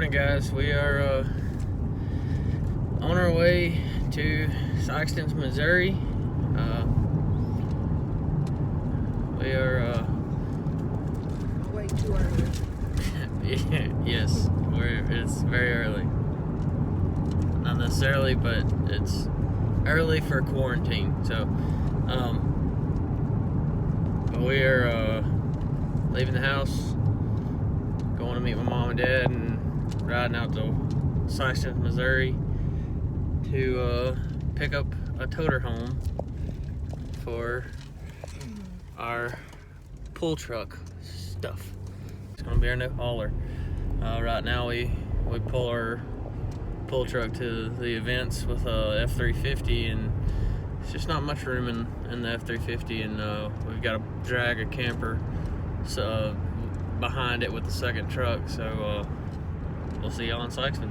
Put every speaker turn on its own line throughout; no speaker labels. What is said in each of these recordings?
morning, guys. We are on our way to Sykeston, Missouri. We are
way too early.
yes, it's very early. Not necessarily, but it's early for quarantine. So, we are leaving the house, going to meet my mom and dad, and riding out to Sykeston, Missouri to pick up a toter home for our pull truck stuff. It's gonna be our new hauler. Right now we pull our pull truck to the events with a F-350, and it's just not much room in the F-350, and we've got to drag a camper behind it with the second truck. So we'll see y'all in Sykeston.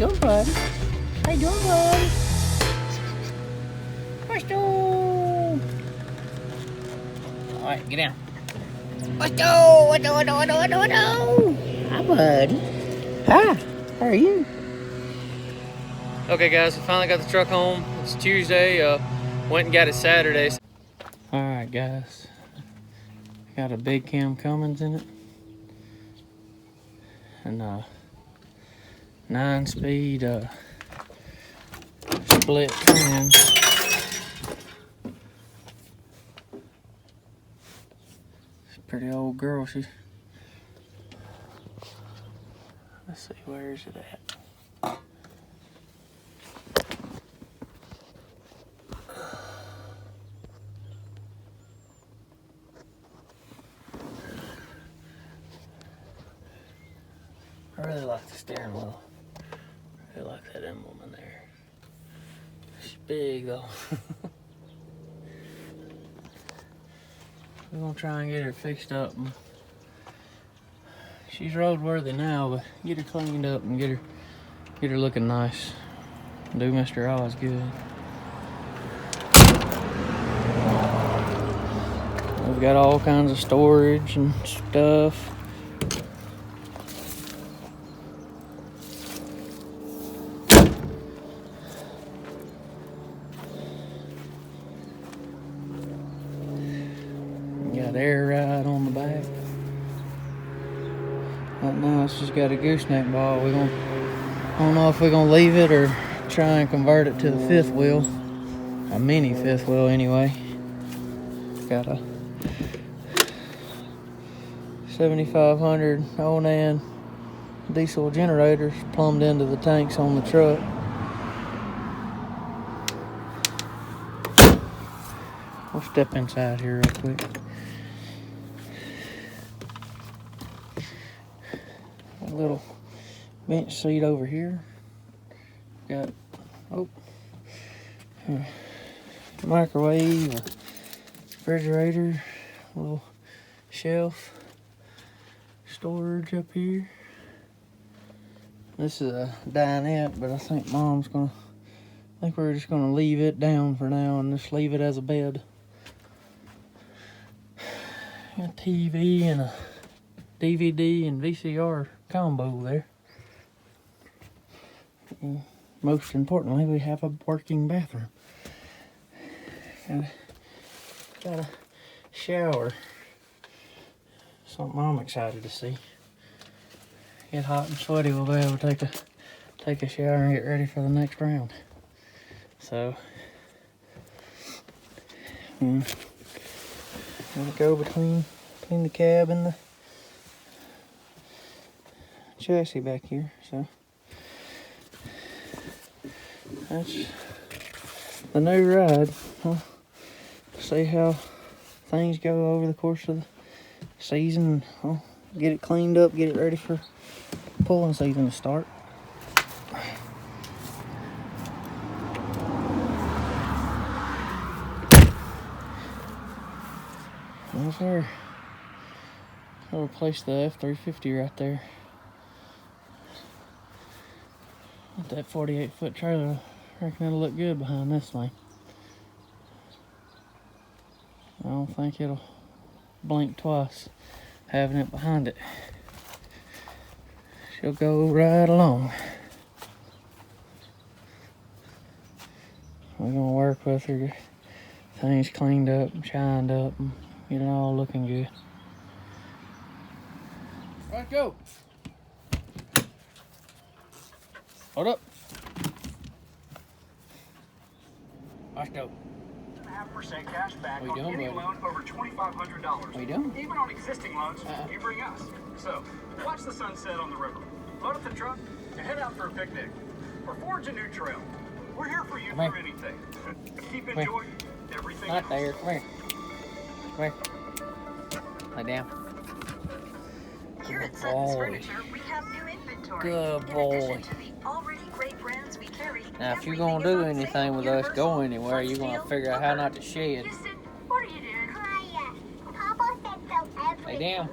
doing, bud? How you doing, bud? Let's go. All right, get down. Let's go. Let's go. Hi, bud. Hi. How are you? Okay, guys, we finally got the truck home. It's Tuesday. Went and got it Saturday. All right, guys. Got a big cam Cummins in it, and 9-speed split trans. She's a pretty old girl. Let's see, where is it at? I really like the steering wheel. I really like that emblem in there. She's big though. We're gonna try and get her fixed up. She's roadworthy now, but get her cleaned up and get her looking nice. Do Mr. Oz good. We've got all kinds of storage and stuff. Got air ride on the back. Right now it's just got a gooseneck ball. I don't know if we're gonna leave it or try and convert it to the fifth wheel. A mini fifth wheel anyway. Got a 7500 Onan diesel generators plumbed into the tanks on the truck. We'll step inside here real quick. A little bench seat over here. Got microwave, refrigerator, a little shelf, storage up here. This is a dinette, but I think we're just gonna leave it down for now and just leave it as a bed. Got a TV and a DVD and VCR combo there. And most importantly, we have a working bathroom. Got a shower. Something I'm excited to see. Get hot and sweaty, we'll be able to take a shower and get ready for the next round. So, gonna go between the cab and the chassis back here. So that's the new ride. We'll see how things go over the course of the season. I'll get it cleaned up, get it ready for pulling season to start. That's where I'll replace the F-350 right there. With that 48-foot trailer, I reckon it'll look good behind this thing. I don't think it'll blink twice having it behind it. She'll go right along. We're gonna work with her, get things cleaned up and shined up and get it all looking good. Let's go. Hold up. Let's go.
0.5% cash back
on
any
buddy?
loan over $2,500.
What you doing?
Even on existing loans, you bring us. So, watch the sunset on the river. Load up the truck and head out for a picnic. Or forge a new trail. We're here for you through anything. Keep enjoying everything.
Not there. Come here. Come here. Lay down.
Here at Sutton's Furniture, we have new inventory.
Good
In
boy.
addition to the already great brands we carry,
Now, if you're
everything
gonna do
is on
anything
sale.
with us, go
Universal,
anywhere, you're gonna
Fun
figure out how not to shed.
Houston, what are you doing?
Papa said so every
Lay down.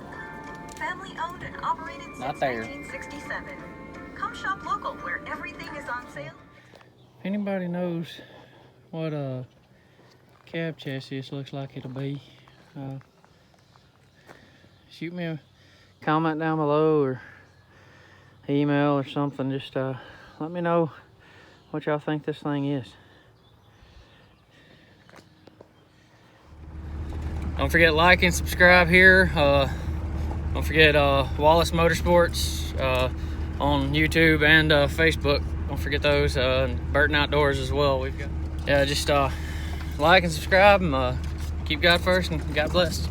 Family owned and operated
Not
since
there.
1967. Come shop local where everything is on sale.
If anybody knows what a cab chassis looks like it'll be, shoot me a comment down below or email or something. Just let me know what y'all think this thing is. Don't forget to like and subscribe here. Don't forget Wallace Motorsports on YouTube and Facebook. Don't forget those. And Burton Outdoors as well. We've got, yeah, just like and subscribe and keep God first and God bless.